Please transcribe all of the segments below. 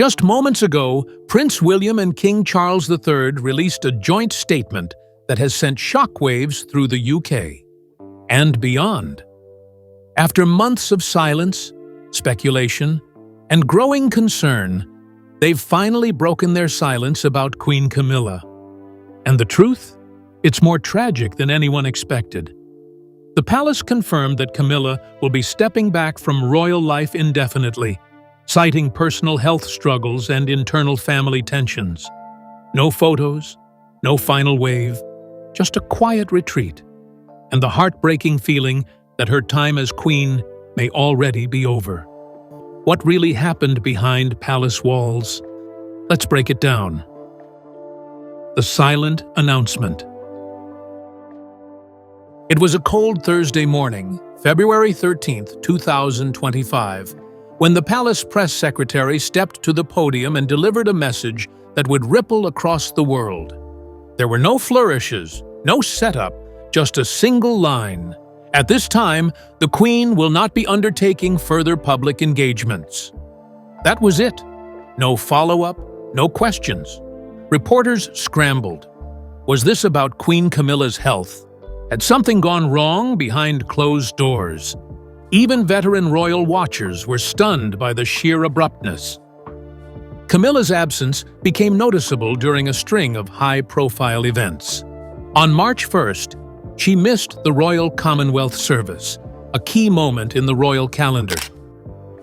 Just moments ago, Prince William and King Charles III released a joint statement that has sent shockwaves through the UK and beyond. After months of silence, speculation, and growing concern, they've finally broken their silence about Queen Camilla. And the truth? It's more tragic than anyone expected. The palace confirmed that Camilla will be stepping back from royal life indefinitely, citing personal health struggles and internal family tensions. No photos, no final wave, just a quiet retreat, and the heartbreaking feeling that her time as queen may already be over. What really happened behind palace walls? Let's break it down. The silent announcement. It was a cold Thursday morning, February 13th, 2025, when the palace press secretary stepped to the podium and delivered a message that would ripple across the world. There were no flourishes, no setup, just a single line. At this time, the Queen will not be undertaking further public engagements. That was it. No follow-up, no questions. Reporters scrambled. Was this about Queen Camilla's health? Had something gone wrong behind closed doors? Even veteran royal watchers were stunned by the sheer abruptness. Camilla's absence became noticeable during a string of high-profile events. On March 1st, she missed the Royal Commonwealth Service, a key moment in the royal calendar.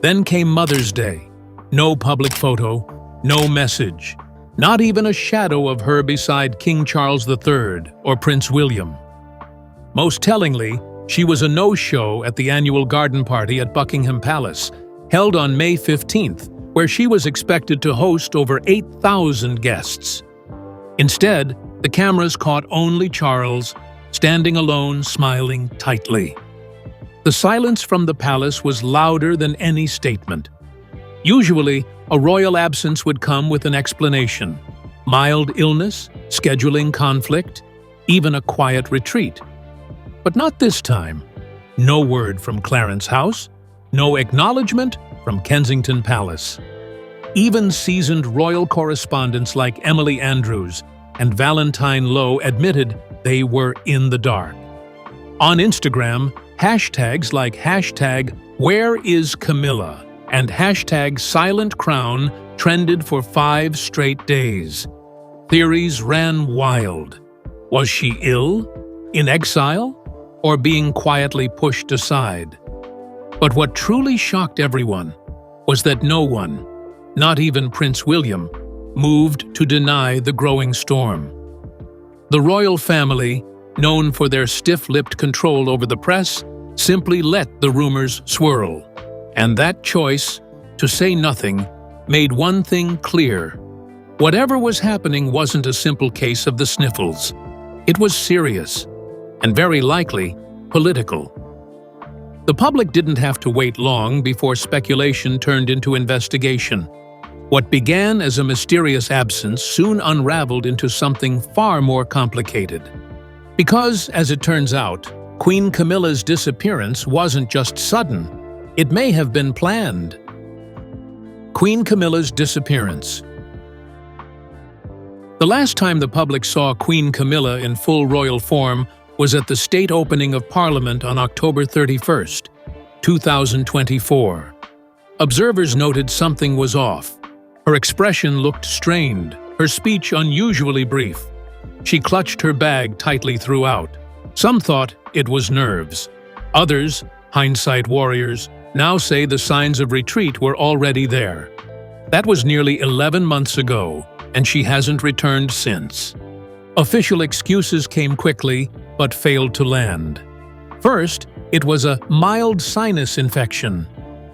Then came Mother's Day. No public photo, no message, not even a shadow of her beside King Charles III or Prince William. Most tellingly, she was a no-show at the annual garden party at Buckingham Palace, held on May 15th, where she was expected to host over 8,000 guests. Instead, the cameras caught only Charles, standing alone, smiling tightly. The silence from the palace was louder than any statement. Usually, a royal absence would come with an explanation: mild illness, scheduling conflict, even a quiet retreat. But not this time. No word from Clarence House, no acknowledgement from Kensington Palace. Even seasoned royal correspondents like Emily Andrews and Valentine Lowe admitted they were in the dark. On Instagram, hashtags like #WhereIsCamilla and #SilentCrown trended for 5 straight days. Theories ran wild. Was she ill? In exile? Or being quietly pushed aside? But what truly shocked everyone was that no one, not even Prince William, moved to deny the growing storm. The royal family, known for their stiff-lipped control over the press, simply let the rumors swirl. And that choice, to say nothing, made one thing clear. Whatever was happening wasn't a simple case of the sniffles. It was serious, and very likely political. The public didn't have to wait long before speculation turned into investigation. What began as a mysterious absence soon unraveled into something far more complicated. Because, as it turns out, Queen Camilla's disappearance wasn't just sudden. It may have been planned. Queen Camilla's disappearance. The last time the public saw Queen Camilla in full royal form was at the state opening of Parliament on October 31st, 2024. Observers noted something was off. Her expression looked strained, her speech unusually brief. She clutched her bag tightly throughout. Some thought it was nerves. Others, hindsight warriors, now say the signs of retreat were already there. That was nearly 11 months ago, and she hasn't returned since. Official excuses came quickly, but failed to land. First, it was a mild sinus infection.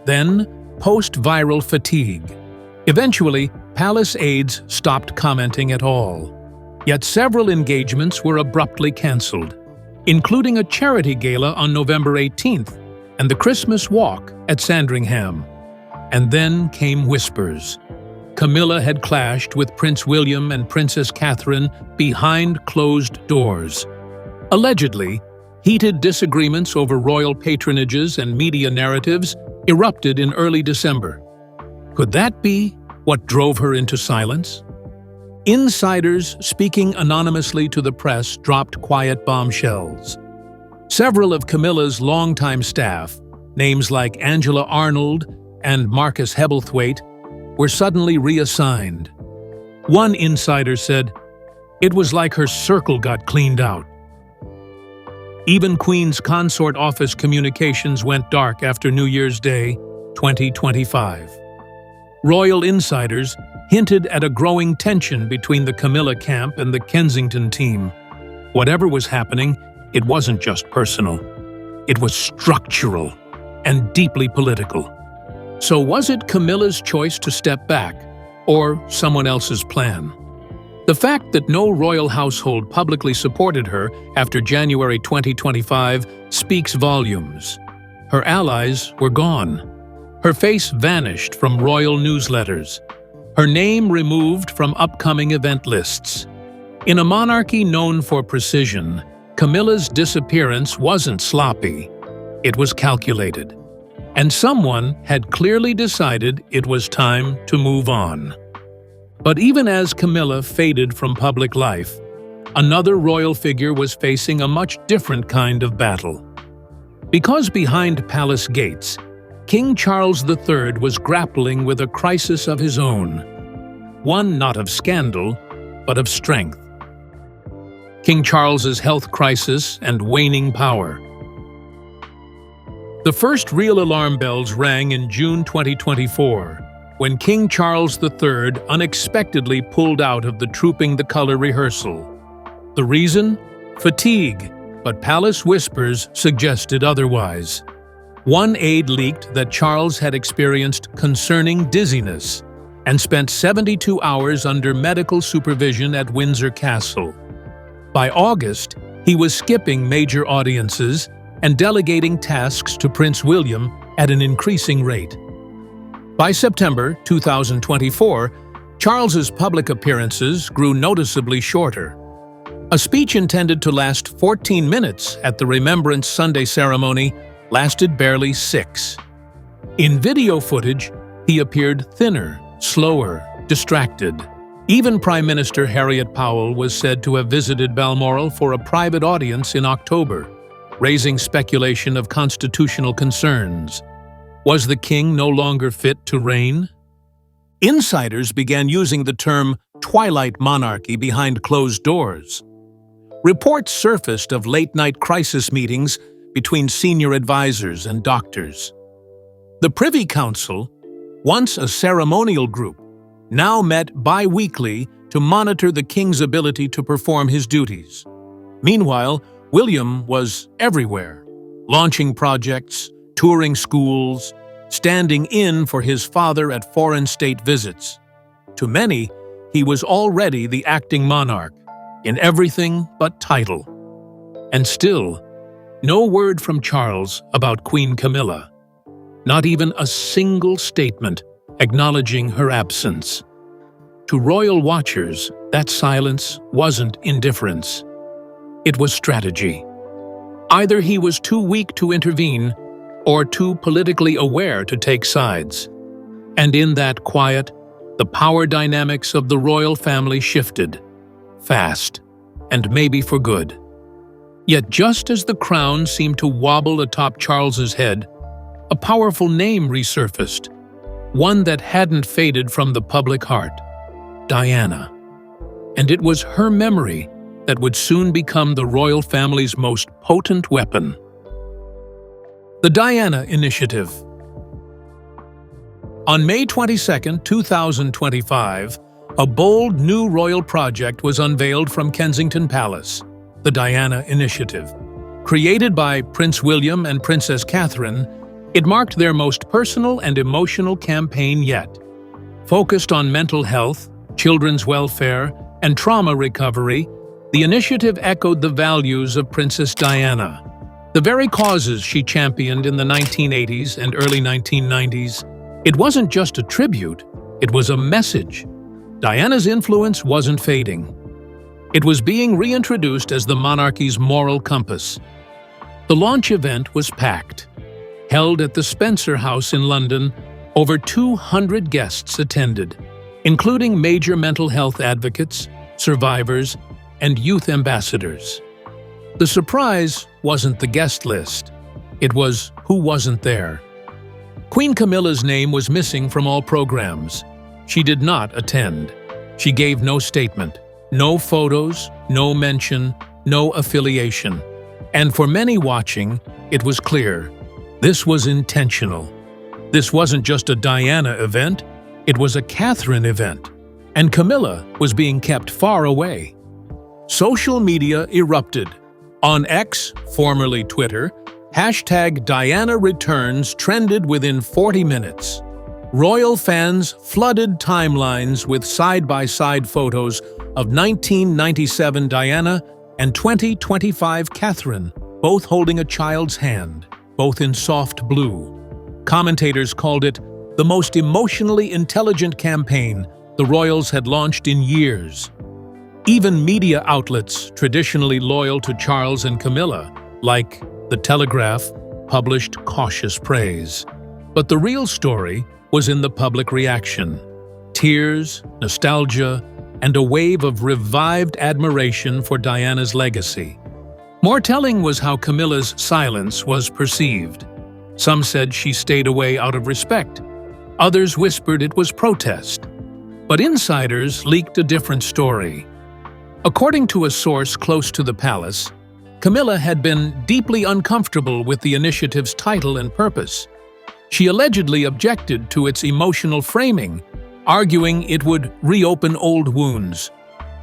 Then, post-viral fatigue. Eventually, palace aides stopped commenting at all. Yet several engagements were abruptly cancelled, including a charity gala on November 18th and the Christmas walk at Sandringham. And then came whispers. Camilla had clashed with Prince William and Princess Catherine behind closed doors. Allegedly, heated disagreements over royal patronages and media narratives erupted in early December. Could that be What drove her into silence? Insiders speaking anonymously to the press dropped quiet bombshells. Several of Camilla's longtime staff, names like Angela Arnold and Marcus Hebblethwaite, were suddenly reassigned. One insider said, "It was like her circle got cleaned out." Even Queen's consort office communications went dark after New Year's Day, 2025. Royal insiders hinted at a growing tension between the Camilla camp and the Kensington team. Whatever was happening, it wasn't just personal. It was structural and deeply political. So was it Camilla's choice to step back, or someone else's plan? The fact that no royal household publicly supported her after January 2025 speaks volumes. Her allies were gone. Her face vanished from royal newsletters. Her name removed from upcoming event lists. In a monarchy known for precision, Camilla's disappearance wasn't sloppy. It was calculated. And someone had clearly decided it was time to move on. But even as Camilla faded from public life, another royal figure was facing a much different kind of battle. Because behind palace gates, King Charles III was grappling with a crisis of his own. One not of scandal, but of strength. King Charles's health crisis and waning power. The first real alarm bells rang in June 2024, when King Charles III unexpectedly pulled out of the Trooping the Colour rehearsal. The reason? Fatigue, but palace whispers suggested otherwise. One aide leaked that Charles had experienced concerning dizziness and spent 72 hours under medical supervision at Windsor Castle. By August, he was skipping major audiences and delegating tasks to Prince William at an increasing rate. By September 2024, Charles's public appearances grew noticeably shorter. A speech intended to last 14 minutes at the Remembrance Sunday ceremony lasted barely 6. In video footage, he appeared thinner, slower, distracted. Even Prime Minister Harriet Powell was said to have visited Balmoral for a private audience in October, raising speculation of constitutional concerns. Was the king no longer fit to reign? Insiders began using the term twilight monarchy behind closed doors. Reports surfaced of late-night crisis meetings between senior advisors and doctors. The Privy Council, once a ceremonial group, now met bi-weekly to monitor the king's ability to perform his duties. Meanwhile, William was everywhere, launching projects, touring schools, standing in for his father at foreign state visits. To many, he was already the acting monarch, in everything but title. And still, no word from Charles about Queen Camilla. Not even a single statement acknowledging her absence. To royal watchers, that silence wasn't indifference. It was strategy. Either he was too weak to intervene, or too politically aware to take sides. And in that quiet, the power dynamics of the royal family shifted. Fast, and maybe for good. Yet just as the crown seemed to wobble atop Charles's head, a powerful name resurfaced, one that hadn't faded from the public heart: Diana. And it was her memory that would soon become the royal family's most potent weapon. The Diana Initiative. On May 22, 2025, a bold new royal project was unveiled from Kensington Palace, the Diana Initiative. Created by Prince William and Princess Catherine, it marked their most personal and emotional campaign yet. Focused on mental health, children's welfare, and trauma recovery, the initiative echoed the values of Princess Diana. The very causes she championed in the 1980s and early 1990s. It wasn't just a tribute, it was a message. Diana's influence wasn't fading. It was being reintroduced as the monarchy's moral compass. The launch event was packed. Held at the Spencer House in London, over 200 guests attended. including major mental health advocates, survivors, and youth ambassadors. The surprise wasn't the guest list. It was who wasn't there. Queen Camilla's name was missing from all programs. She did not attend. She gave no statement, no photos, no mention, no affiliation. And for many watching, it was clear. This was intentional. This wasn't just a Diana event, it was a Catherine event. And Camilla was being kept far away. Social media erupted. On X, formerly Twitter, #DianaReturns trended within 40 minutes. Royal fans flooded timelines with side-by-side photos of 1997 Diana and 2025 Catherine, both holding a child's hand, both in soft blue. Commentators called it the most emotionally intelligent campaign the royals had launched in years. Even media outlets traditionally loyal to Charles and Camilla, like The Telegraph, published cautious praise. But the real story was in the public reaction. Tears, nostalgia, and a wave of revived admiration for Diana's legacy. More telling was how Camilla's silence was perceived. Some said she stayed away out of respect. Others whispered it was protest. But insiders leaked a different story. According to a source close to the palace, Camilla had been deeply uncomfortable with the initiative's title and purpose. She allegedly objected to its emotional framing, arguing it would reopen old wounds.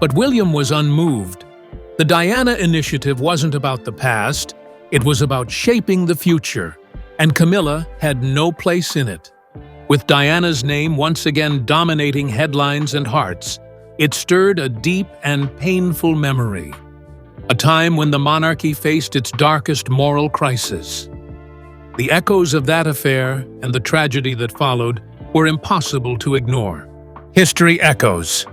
But William was unmoved. The Diana initiative wasn't about the past, it was about shaping the future, and Camilla had no place in it. With Diana's name once again dominating headlines and hearts, it stirred a deep and painful memory. A time when the monarchy faced its darkest moral crisis. The echoes of that affair and the tragedy that followed were impossible to ignore. History echoes.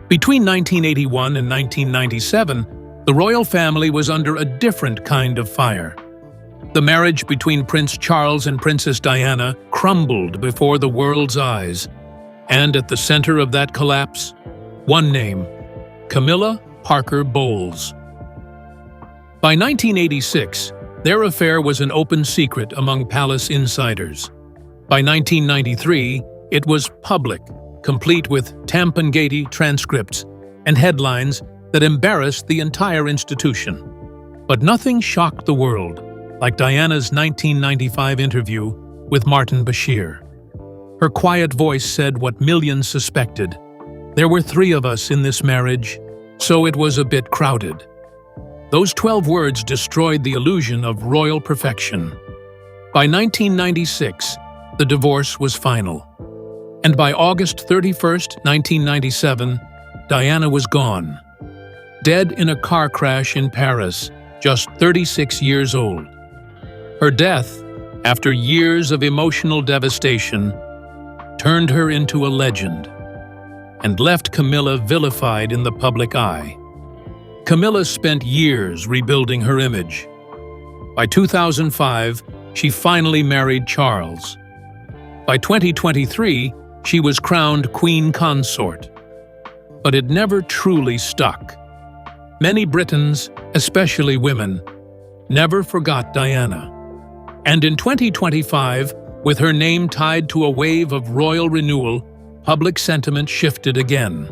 Between 1981 and 1997, the royal family was under a different kind of fire. The marriage between Prince Charles and Princess Diana crumbled before the world's eyes. And at the center of that collapse, one name: Camilla Parker Bowles. By 1986, their affair was an open secret among palace insiders. By 1993, it was public, complete with Tampangate transcripts and headlines that embarrassed the entire institution. But nothing shocked the world like Diana's 1995 interview with Martin Bashir. Her quiet voice said what millions suspected. There were 3 of us in this marriage, so it was a bit crowded. Those 12 words destroyed the illusion of royal perfection. By 1996, the divorce was final. And by August 31st, 1997, Diana was gone. Dead in a car crash in Paris, just 36 years old. Her death, after years of emotional devastation, turned her into a legend and left Camilla vilified in the public eye. Camilla spent years rebuilding her image. By 2005, she finally married Charles. By 2023, she was crowned Queen Consort. But it never truly stuck. Many Britons, especially women, never forgot Diana. And in 2025, with her name tied to a wave of royal renewal, public sentiment shifted again.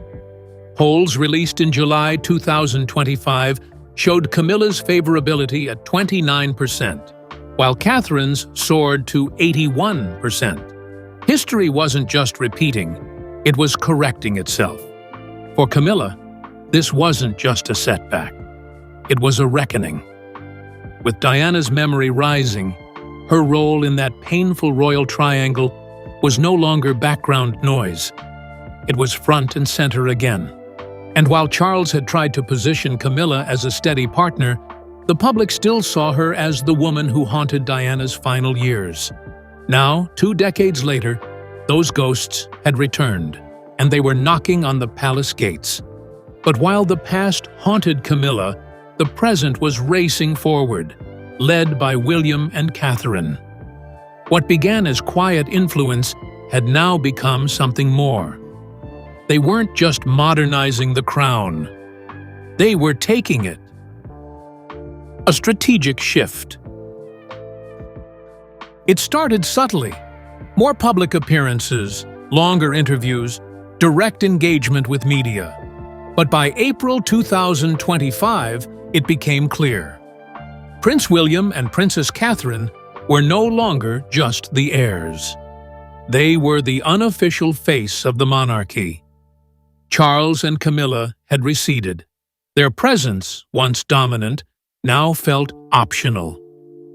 Polls released in July 2025 showed Camilla's favorability at 29%, while Catherine's soared to 81%. History wasn't just repeating, it was correcting itself. For Camilla, this wasn't just a setback. It was a reckoning. With Diana's memory rising, her role in that painful royal triangle was no longer background noise. It was front and center again. And while Charles had tried to position Camilla as a steady partner, the public still saw her as the woman who haunted Diana's final years. Now, 2 decades later, those ghosts had returned, and they were knocking on the palace gates. But while the past haunted Camilla, the present was racing forward, led by William and Catherine. What began as quiet influence had now become something more. They weren't just modernizing the crown. They were taking it. A strategic shift. It started subtly. More public appearances, longer interviews, direct engagement with media. But by April 2025, it became clear. Prince William and Princess Catherine were no longer just the heirs. They were the unofficial face of the monarchy. Charles and Camilla had receded. Their presence, once dominant, now felt optional.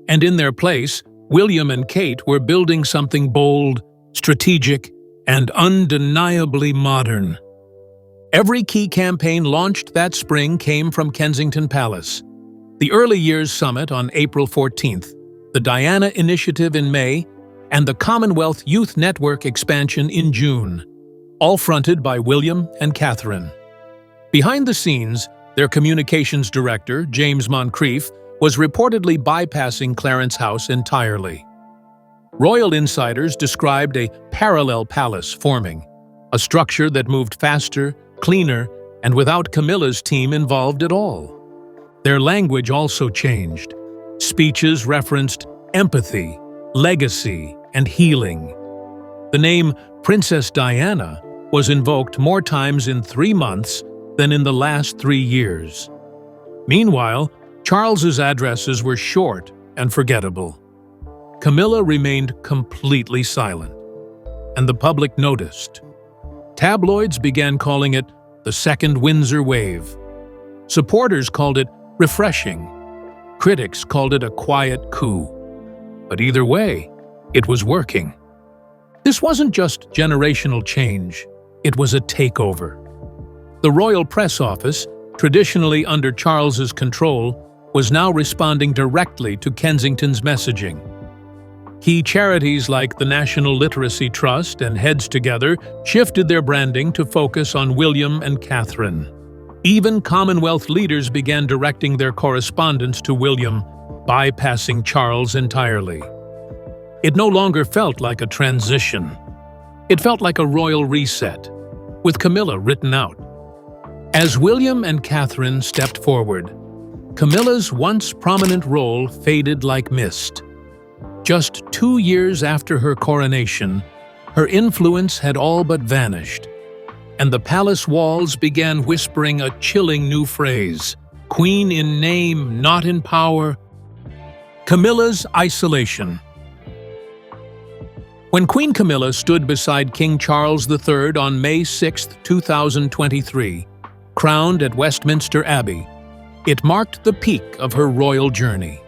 And in their place, William and Kate were building something bold, strategic, and undeniably modern. Every key campaign launched that spring came from Kensington Palace. The Early Years Summit on April 14th, the Diana Initiative in May, and the Commonwealth Youth Network expansion in June, all fronted by William and Catherine. Behind the scenes, their communications director, James Moncrief, was reportedly bypassing Clarence House entirely. Royal insiders described a parallel palace forming, a structure that moved faster, cleaner, and without Camilla's team involved at all. Their language also changed. Speeches referenced empathy, legacy, and healing. The name Princess Diana was invoked more times in 3 months than in the last 3 years. Meanwhile, Charles's addresses were short and forgettable. Camilla remained completely silent, and the public noticed. Tabloids began calling it the Second Windsor Wave. Supporters called it refreshing. Critics called it a quiet coup. But either way, it was working. This wasn't just generational change, it was a takeover. The Royal Press Office, traditionally under Charles's control, was now responding directly to Kensington's messaging. Key charities like the National Literacy Trust and Heads Together shifted their branding to focus on William and Catherine. Even Commonwealth leaders began directing their correspondence to William, bypassing Charles entirely. It no longer felt like a transition. It felt like a royal reset, with Camilla written out. As William and Catherine stepped forward, Camilla's once prominent role faded like mist. Just 2 years after her coronation, her influence had all but vanished, and the palace walls began whispering a chilling new phrase, "Queen in name, not in power." Camilla's isolation. When Queen Camilla stood beside King Charles III on May 6, 2023, crowned at Westminster Abbey, it marked the peak of her royal journey.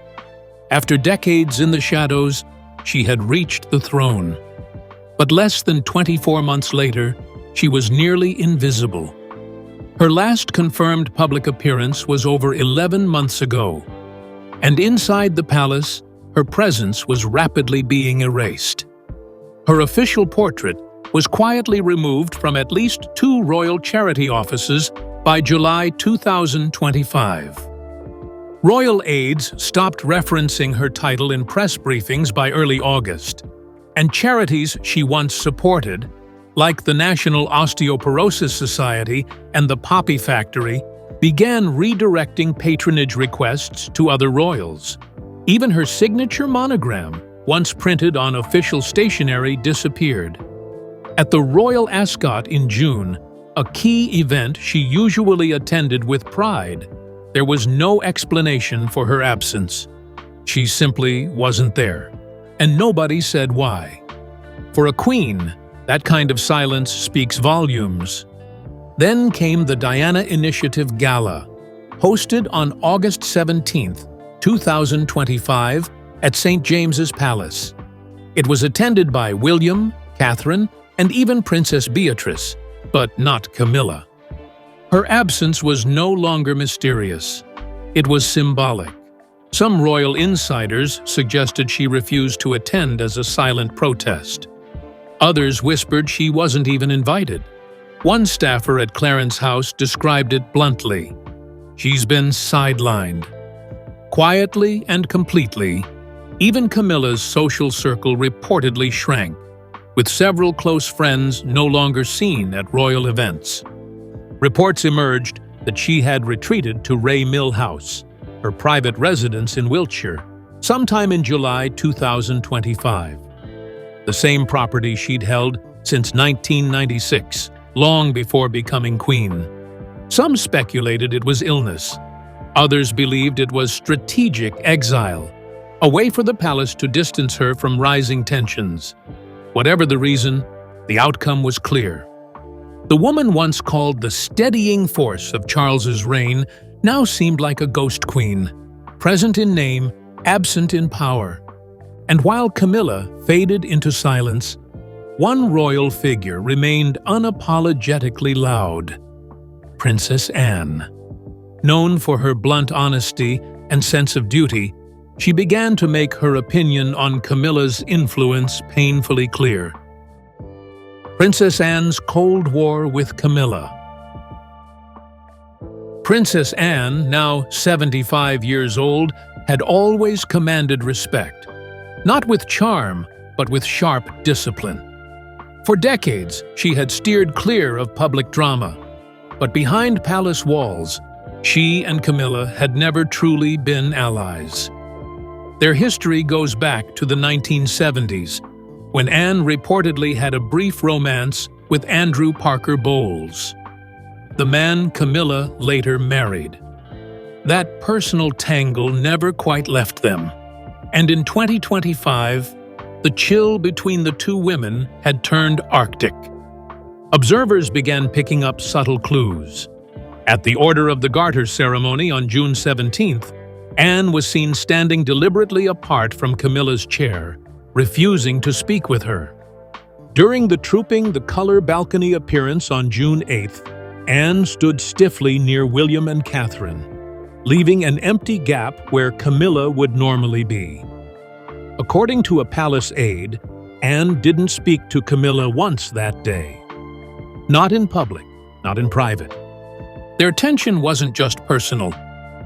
After decades in the shadows, she had reached the throne. But less than 24 months later, she was nearly invisible. Her last confirmed public appearance was over 11 months ago, and inside the palace, her presence was rapidly being erased. Her official portrait was quietly removed from at least 2 royal charity offices by July 2025. Royal aides stopped referencing her title in press briefings by early August, and charities she once supported, like the National Osteoporosis Society and the Poppy Factory, began redirecting patronage requests to other royals. Even her signature monogram, once printed on official stationery, disappeared. At the Royal Ascot in June, a key event she usually attended with pride, there was no explanation for her absence. She simply wasn't there, and nobody said why. For a queen, that kind of silence speaks volumes. Then came the Diana Initiative Gala, hosted on August 17, 2025, at St. James's Palace. It was attended by William, Catherine, and even Princess Beatrice, but not Camilla. Her absence was no longer mysterious. It was symbolic. Some royal insiders suggested she refused to attend as a silent protest. Others whispered she wasn't even invited. One staffer at Clarence House described it bluntly. "She's been sidelined." Quietly and completely, even Camilla's social circle reportedly shrank. with several close friends no longer seen at royal events. Reports emerged that she had retreated to Ray Mill House, her private residence in Wiltshire, sometime in July 2025. The same property she'd held since 1996, long before becoming queen. Some speculated it was illness. Others believed it was strategic exile, a way for the palace to distance her from rising tensions. Whatever the reason, the outcome was clear. The woman once called the steadying force of Charles's reign now seemed like a ghost queen, present in name, absent in power. And while Camilla faded into silence, one royal figure remained unapologetically loud: Princess Anne. Known for her blunt honesty and sense of duty, she began to make her opinion on Camilla's influence painfully clear. Princess Anne's Cold War with Camilla. Princess Anne, now 75 years old, had always commanded respect, not with charm, but with sharp discipline. For decades, she had steered clear of public drama, but behind palace walls, she and Camilla had never truly been allies. Their history goes back to the 1970s, when Anne reportedly had a brief romance with Andrew Parker Bowles, the man Camilla later married. That personal tangle never quite left them, and in 2025, the chill between the two women had turned Arctic. Observers began picking up subtle clues. At the Order of the Garter ceremony on June 17th, Anne was seen standing deliberately apart from Camilla's chair, refusing to speak with her. During the Trooping the Color balcony appearance on June 8th, Anne stood stiffly near William and Catherine, leaving an empty gap where Camilla would normally be. According to a palace aide, Anne didn't speak to Camilla once that day. Not in public, not in private. Their tension wasn't just personal,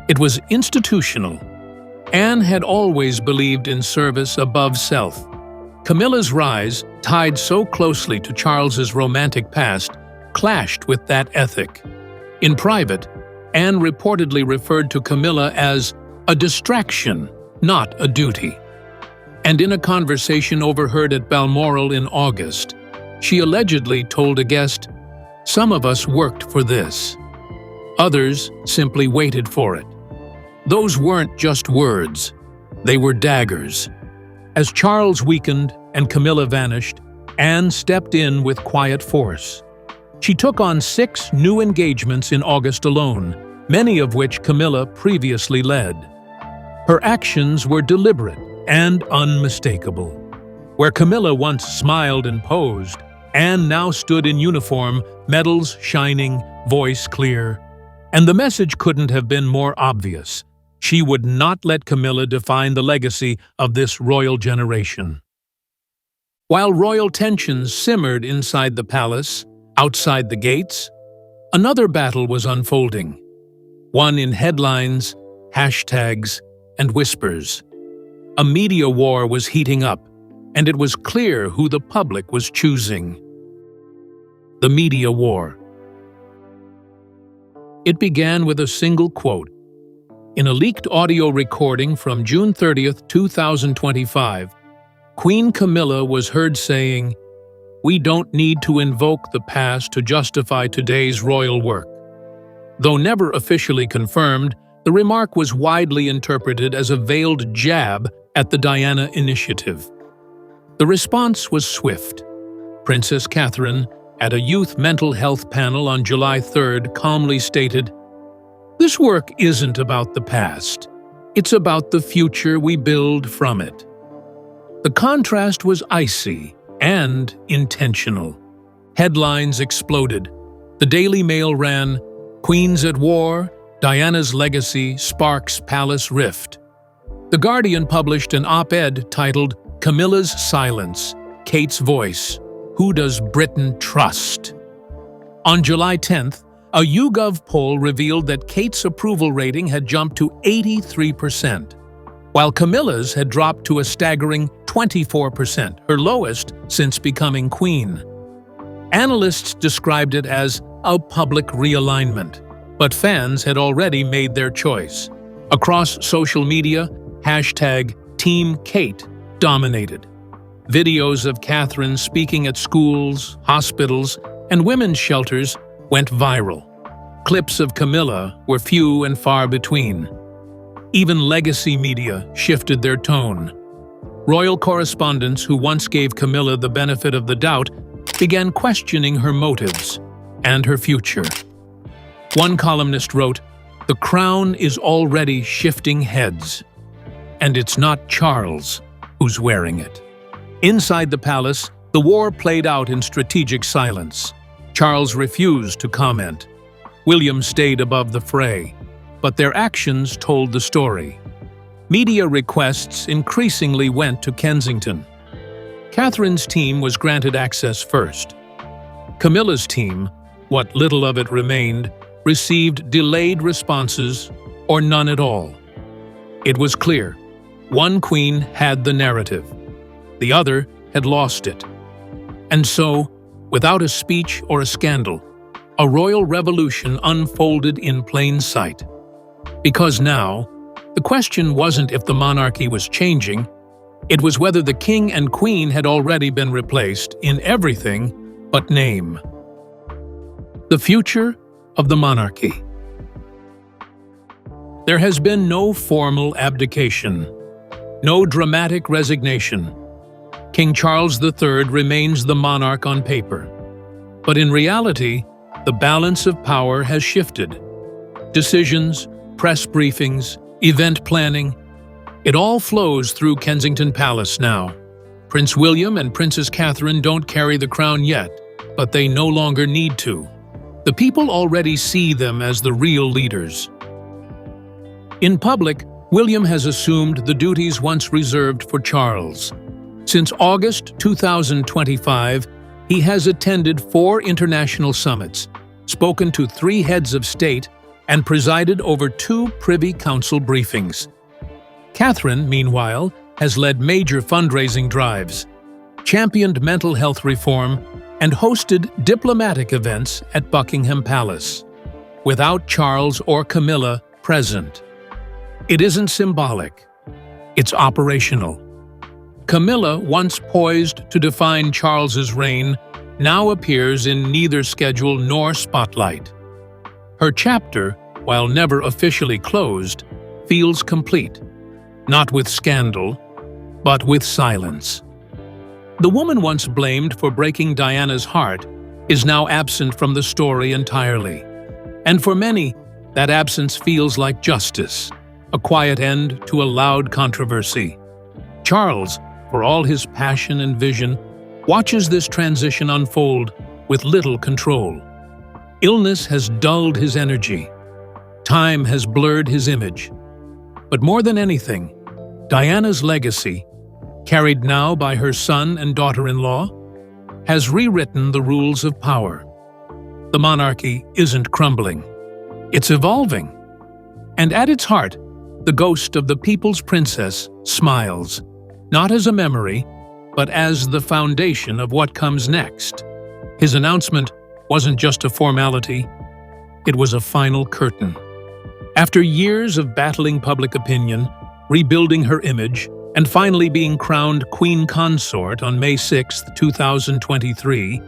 it was institutional. Anne had always believed in service above self. Camilla's rise, tied so closely to Charles's romantic past, clashed with that ethic. In private, Anne reportedly referred to Camilla as a distraction, not a duty. And in a conversation overheard at Balmoral in August, she allegedly told a guest, "Some of us worked for this. Others simply waited for it." Those weren't just words, they were daggers. As Charles weakened and Camilla vanished, Anne stepped in with quiet force. She took on 6 new engagements in August alone, many of which Camilla previously led. Her actions were deliberate and unmistakable. Where Camilla once smiled and posed, Anne now stood in uniform, medals shining, voice clear. And the message couldn't have been more obvious. She would not let Camilla define the legacy of this royal generation. While royal tensions simmered inside the palace, outside the gates, another battle was unfolding. One in headlines, hashtags, and whispers. A media war was heating up, and it was clear who the public was choosing. The media war. It began with a single quote. In a leaked audio recording from June 30th, 2025, Queen Camilla was heard saying, "We don't need to invoke the past to justify today's royal work." Though never officially confirmed, the remark was widely interpreted as a veiled jab at the Diana Initiative. The response was swift. Princess Catherine, at a youth mental health panel on July 3rd, calmly stated, "This work isn't about the past. It's about the future we build from it." The contrast was icy and intentional. Headlines exploded. The Daily Mail ran, "Queens at War, Diana's Legacy Sparks Palace Rift." The Guardian published an op-ed titled, "Camilla's Silence, Kate's Voice. Who Does Britain Trust?" On July 10th, a YouGov poll revealed that Kate's approval rating had jumped to 83%, while Camilla's had dropped to a staggering 20%. 24%, her lowest since becoming queen. Analysts described it as a public realignment, but fans had already made their choice. Across social media, #TeamKate dominated. Videos of Catherine speaking at schools, hospitals, and women's shelters went viral. Clips of Camilla were few and far between. Even legacy media shifted their tone. Royal correspondents who once gave Camilla the benefit of the doubt began questioning her motives and her future. One columnist wrote, "The crown is already shifting heads, and it's not Charles who's wearing it." Inside the palace, the war played out in strategic silence. Charles refused to comment. William stayed above the fray, but their actions told the story. Media requests increasingly went to Kensington. Catherine's team was granted access first. Camilla's team, what little of it remained, received delayed responses or none at all. It was clear, one queen had the narrative, the other had lost it. And so, without a speech or a scandal, a royal revolution unfolded in plain sight. Because now, the question wasn't if the monarchy was changing, it was whether the king and queen had already been replaced in everything but name. The future of the monarchy. There has been no formal abdication, no dramatic resignation. King Charles III remains the monarch on paper. But in reality, the balance of power has shifted. Decisions, press briefings, event planning, it all flows through Kensington Palace now. Prince William and Princess Catherine don't carry the crown yet, but they no longer need to. The people already see them as the real leaders. In public, William has assumed the duties once reserved for Charles. Since August 2025, he has attended 4 international summits, spoken to 3 heads of state, and presided over 2 Privy Council briefings. Catherine, meanwhile, has led major fundraising drives, championed mental health reform, and hosted diplomatic events at Buckingham Palace, without Charles or Camilla present. It isn't symbolic, it's operational. Camilla, once poised to define Charles's reign, now appears in neither schedule nor spotlight. Her chapter, while never officially closed, feels complete, not with scandal, but with silence. The woman once blamed for breaking Diana's heart is now absent from the story entirely. And for many, that absence feels like justice, a quiet end to a loud controversy. Charles, for all his passion and vision, watches this transition unfold with little control. Illness has dulled his energy. Time has blurred his image. But more than anything, Diana's legacy, carried now by her son and daughter-in-law, has rewritten the rules of power. The monarchy isn't crumbling. It's evolving. And at its heart, the ghost of the people's princess smiles, not as a memory, but as the foundation of what comes next. His announcement wasn't just a formality, it was a final curtain. After years of battling public opinion, rebuilding her image, and finally being crowned Queen Consort on May 6, 2023,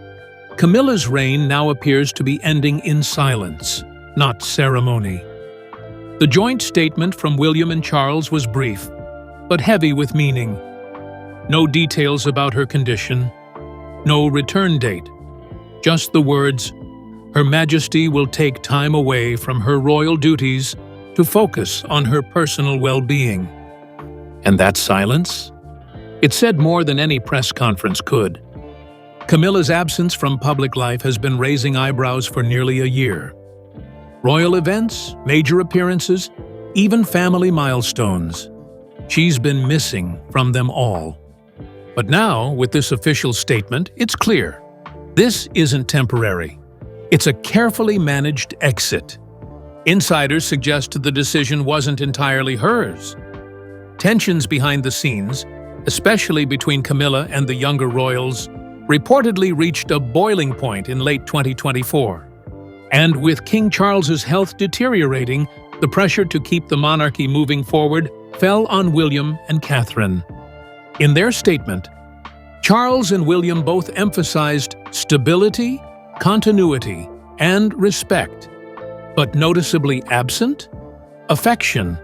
Camilla's reign now appears to be ending in silence, not ceremony. The joint statement from William and Charles was brief, but heavy with meaning. No details about her condition, no return date, just the words, "Her Majesty will take time away from her royal duties to focus on her personal well-being." And that silence? It said more than any press conference could. Camilla's absence from public life has been raising eyebrows for nearly a year. Royal events, major appearances, even family milestones. She's been missing from them all. But now, with this official statement, it's clear. This isn't temporary. It's a carefully managed exit. Insiders suggest the decision wasn't entirely hers. Tensions behind the scenes, especially between Camilla and the younger royals, reportedly reached a boiling point in late 2024. And with King Charles's health deteriorating, the pressure to keep the monarchy moving forward fell on William and Catherine. In their statement, Charles and William both emphasized stability, continuity, and respect, but noticeably absent affection,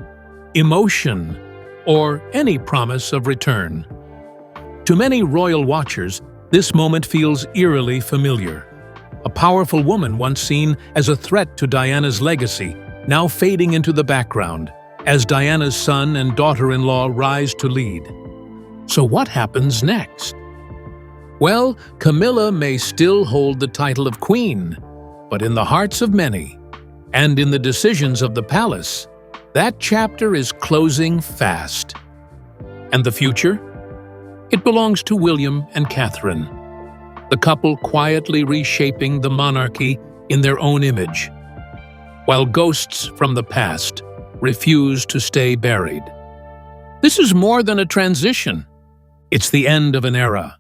emotion, or any promise of return. To many royal watchers, this moment feels eerily familiar. A powerful woman once seen as a threat to Diana's legacy, now fading into the background as Diana's son and daughter-in-law rise to lead. So what happens next? Well, Camilla may still hold the title of queen, but in the hearts of many, and in the decisions of the palace, that chapter is closing fast. And the future? It belongs to William and Catherine, the couple quietly reshaping the monarchy in their own image, while ghosts from the past refuse to stay buried. This is more than a transition. It's the end of an era,